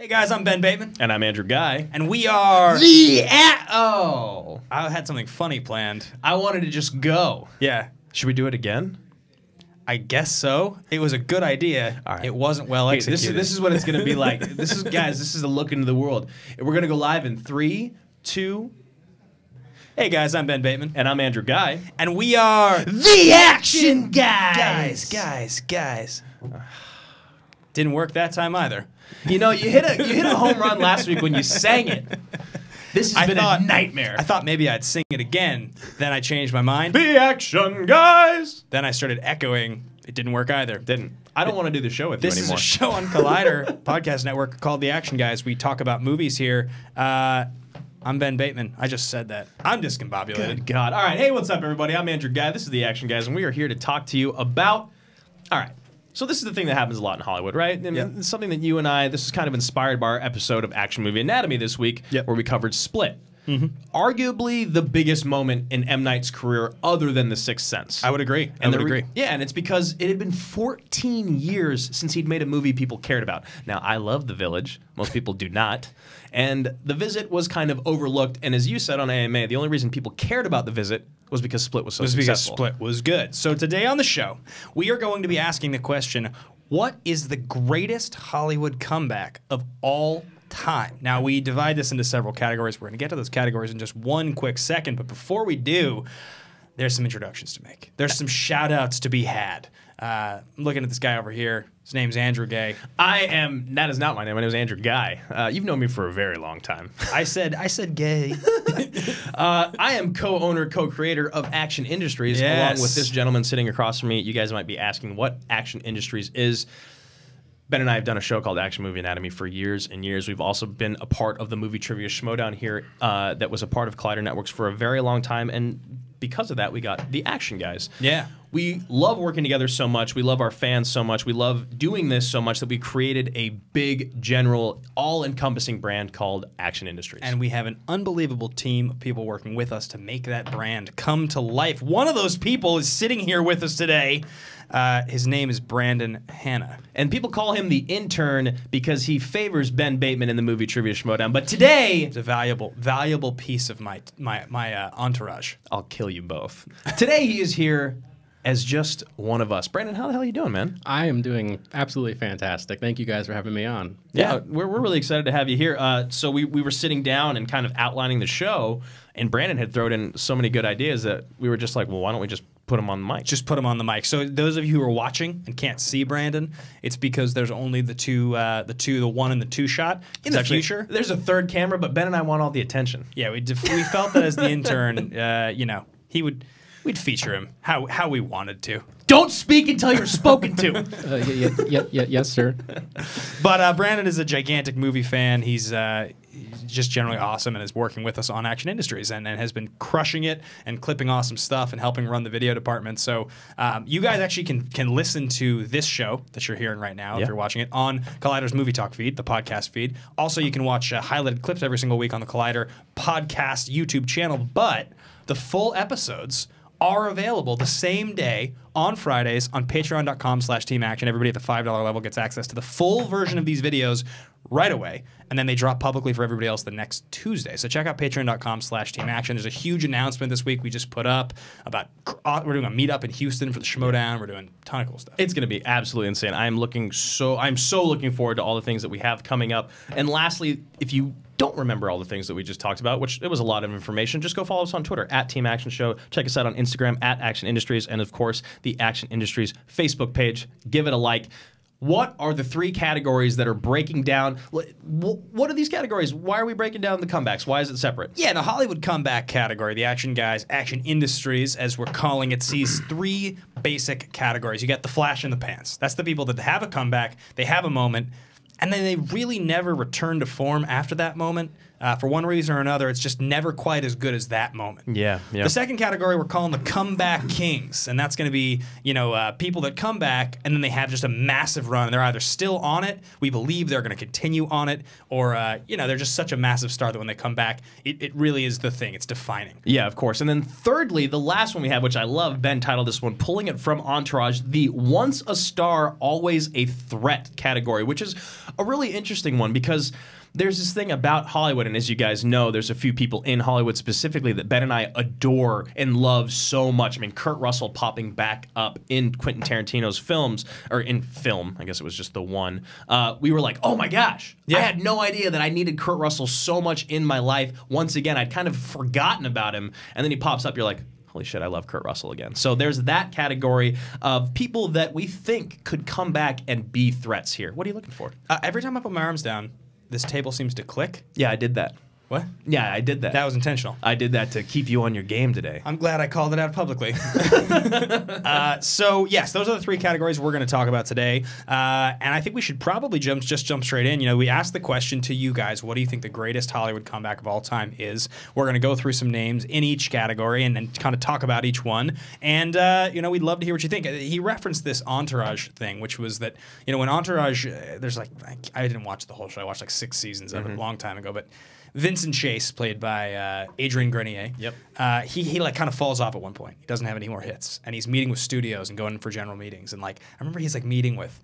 Hey guys, I'm Ben Bateman. And I'm Andrew Guy. And we are Oh. I had something funny planned. I wanted to just go. Yeah, Should we do it again? I guess so. It was a good idea. All right. It wasn't well Hey, executed. this is what it's going to be like. This is a look into the world. We're going to go live in 3, 2, Hey guys, I'm Ben Bateman. and I'm Andrew Guy. And we are The Action Guys. Guys. Didn't work that time either. You know, you hit a home run last week when you sang it. This has been a nightmare. I thought maybe I'd sing it again. Then I changed my mind. The Action Guys. Then I started echoing. It didn't work either. Didn't. I don't want to do the show with This you is anymore. a show on Collider podcast network called The Action Guys. We talk about movies here. I'm Ben Bateman. I just said that. I'm discombobulated. Good God. All right. Hey, what's up, everybody? I'm Andrew Guy. This is The Action Guys, and we are here to talk to you about... All right. So this is the thing that happens a lot in Hollywood, right? And it's something that you and I... This is kind of inspired by our episode of Action Movie Anatomy this week, where we covered Split. Arguably the biggest moment in M. Night's career other than The Sixth Sense. I would agree. Yeah, and it's because it had been 14 years since he'd made a movie people cared about. Now, I love The Village. Most people do not. And The Visit was kind of overlooked. And as you said on AMA, the only reason people cared about The Visit was because Split was so successful. Because Split was good. So today on the show, we are going to be asking the question, what is the greatest Hollywood comeback of all time? Now, we divide this into several categories. We're going to get to those categories in just one quick second. But before we do, there's some introductions to make. There's some shout-outs to be had. I'm looking at this guy over here. His name's Andrew Gay. That is not my name. My name is Andrew Guy. You've known me for a very long time. I said gay. I am co-owner, co-creator of Action Industries, along with this gentleman sitting across from me. You guys might be asking what Action Industries is. Ben and I have done a show called Action Movie Anatomy for years and years. We've also been a part of the Movie Trivia Schmodown here that was a part of Collider Networks for a very long time, and because of that, we got the Action Guys. Yeah. We love working together so much. We love our fans so much. We love doing this so much that we created a big, general, all-encompassing brand called Action Industries. And we have an unbelievable team of people working with us to make that brand come to life. One of those people is sitting here with us today. His name is Brandon Hanna. And people call him the intern because he favors Ben Bateman in the Movie Trivia Schmodown. But today... It's a valuable piece of my entourage. I'll kill you both. Today he is here as just one of us. Brandon, how the hell are you doing, man? I am doing absolutely fantastic. Thank you guys for having me on. Yeah, we're really excited to have you here. So we were sitting down and kind of outlining the show, and Brandon had thrown in so many good ideas that we were just like, well, why don't we just put him on the mic? Just put him on the mic. So those of you who are watching and can't see Brandon, it's because there's only the one and the two shot. In the future, there's a third camera, but Ben and I want all the attention. Yeah, we felt that as the intern, we'd feature him how we wanted to. Don't speak until you're spoken to. Yes, sir. But Brandon is a gigantic movie fan. He's just generally awesome and is working with us on Action Industries and has been crushing it and clipping awesome stuff and helping run the video department. So you guys actually can listen to this show that you're hearing right now if you're watching it on Collider's Movie Talk feed, the podcast feed. Also, you can watch highlighted clips every single week on the Collider podcast YouTube channel. But the full episodes are available the same day on Fridays on patreon.com/teamaction. Everybody at the $5 level gets access to the full version of these videos right away, and then they drop publicly for everybody else the next Tuesday. So check out patreon.com/teamaction. There's a huge announcement this week we just put up about we're doing a meetup in Houston for the Schmodown. We're doing a ton of cool stuff. It's going to be absolutely insane. I'm so looking forward to all the things that we have coming up. And lastly, if you don't remember all the things that we just talked about, which it was a lot of information, just go follow us on Twitter at Team Action Show. Check us out on Instagram at Action Industries, and of course the Action Industries Facebook page. Give it a like. What are the 3 categories that are breaking down? What are these categories? Why are we breaking down the comebacks? Why is it separate? Yeah, the Hollywood comeback category, the Action Guys, Action Industries, as we're calling it, sees 3 basic categories. You got the flash in the pants. That's the people that have a comeback, they have a moment, and then they really never return to form after that moment. for one reason or another, it's just never quite as good as that moment. Yeah. The second category we're calling the comeback kings, and that's going to be, people that come back and then they have just a massive run. They're either still on it, we believe they're going to continue on it, or they're just such a massive star that when they come back, it really is the thing. It's defining. Yeah, of course. And then thirdly, the last one we have, which I love, Ben titled this one, pulling it from Entourage, the once a star, always a threat category, which is a really interesting one because there's this thing about Hollywood, and as you guys know, there's a few people in Hollywood specifically that Ben and I adore and love so much. I mean, Kurt Russell popping back up in Quentin Tarantino's films, or in film, I guess it was just the one. We were like, oh my gosh, I had no idea that I needed Kurt Russell so much in my life. Once again, I'd kind of forgotten about him, and then he pops up, you're like, holy shit, I love Kurt Russell again. So there's that category of people that we think could come back and be threats here. What are you looking for? Every time I put my arms down, this table seems to click. Yeah, I did that. What? Yeah, I did that. That was intentional. I did that to keep you on your game today. I'm glad I called it out publicly. So, yes, those are the three categories we're going to talk about today. And I think we should probably jump straight in. We asked the question to you guys, what do you think the greatest Hollywood comeback of all time is? We're going to go through some names in each category and then kind of talk about each one. And, we'd love to hear what you think. He referenced this Entourage thing, which was that, when Entourage, there's I didn't watch the whole show. I watched 6 seasons of it a long time ago, but Vincent Chase, played by Adrian Grenier. Yep. He kind of falls off at one point. He doesn't have any more hits, and he's meeting with studios and going for general meetings. And I remember he's meeting with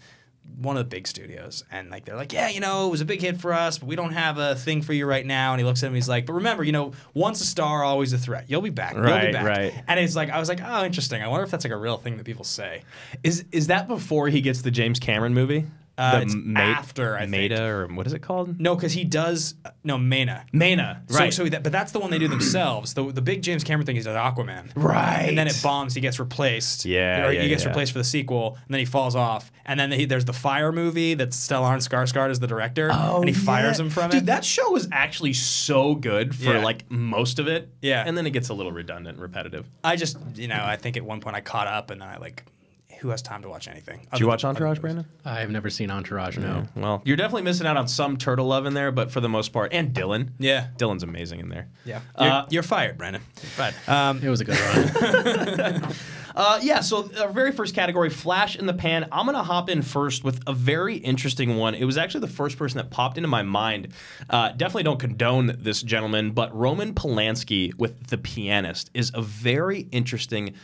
one of the big studios, and they're like, yeah, it was a big hit for us, but we don't have a thing for you right now. And he looks at him, he's like, but remember, once a star, always a threat. You'll be back. You'll be back. Right. And it's I was like, oh, interesting. I wonder if that's a real thing that people say. Is that before he gets the James Cameron movie? It's after, I think. Maida, or what is it called? No, because he does... No, Mena. Mena, right. But that's the one they do themselves. The big James Cameron thing is Aquaman. Right. And then it bombs, he gets replaced. He gets replaced for the sequel, and then he falls off. And then there's the Fire movie that Stellan Skarsgård is the director, and he fires him from it. Dude, that show was actually so good for most of it. Yeah. And then it gets a little redundant and repetitive. I just, I think at one point I caught up, and then who has time to watch anything? Did you watch Entourage, Brandon? I've never seen Entourage, no. Well, you're definitely missing out on some turtle love in there, but for the most part, and Dylan. Yeah. Dylan's amazing in there. Yeah. You're fired, Brandon. You're fired. It was a good run. So our very first category, flash in the pan. I'm going to hop in first with a very interesting one. It was actually the first person that popped into my mind. Definitely don't condone this gentleman, but Roman Polanski with The Pianist is a very interesting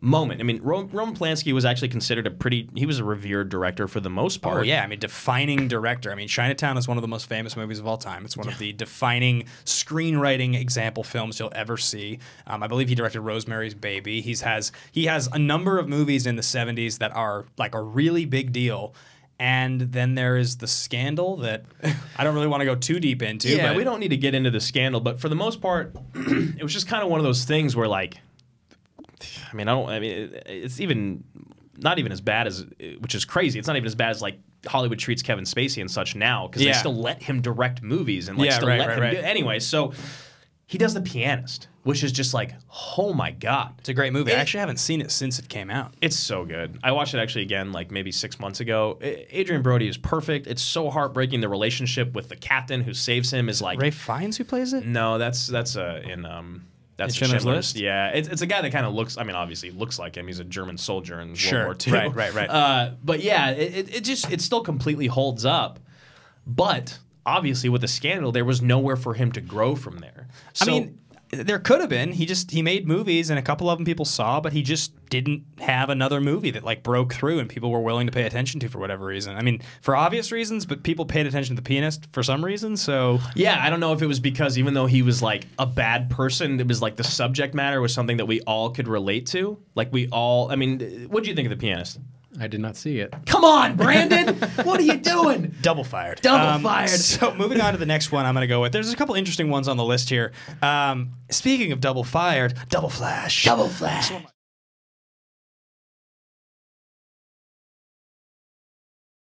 moment. I mean, Roman Polanski was actually considered he was a revered director for the most part. Oh, yeah. I mean, defining director. I mean, Chinatown is one of the most famous movies of all time. It's one of the defining screenwriting example films you'll ever see. I believe he directed Rosemary's Baby. He has a number of movies in the 70s that are a really big deal. And then there is the scandal that I don't really want to go too deep into. Yeah, we don't need to get into the scandal, but for the most part, it was just kind of one of those things where it's even not even as bad as, which is crazy. It's not even as bad as Hollywood treats Kevin Spacey and such now, because they still let him direct movies and let him do. Anyway, so he does The Pianist, which is just oh my god, it's a great movie. I actually haven't seen it since it came out. It's so good. I watched it actually again maybe 6 months ago. Adrian Brody is perfect. It's so heartbreaking. The relationship with the captain who saves him is Ralph Fiennes who plays it. No, that's That's Schindler's List? Yeah, it's a guy that kind of looks. I mean, obviously looks like him. He's a German soldier in World War II. Right. But yeah, it still completely holds up. But obviously, with the scandal, there was nowhere for him to grow from there. So, I mean, there could have been. He made movies, and a couple of them people saw, but he just didn't have another movie that broke through and people were willing to pay attention to for whatever reason. I mean, for obvious reasons, but people paid attention to The Pianist for some reason. So yeah, I don't know if it was because even though he was a bad person, it was the subject matter was something that we all could relate to. I mean, what do you think of The Pianist? I did not see it. Come on, Brandon! What are you doing? Double fired. Double fired. So moving on to the next one I'm going to go with. There's a couple interesting ones on the list here. Speaking of double fired, Double Flash. Double Flash.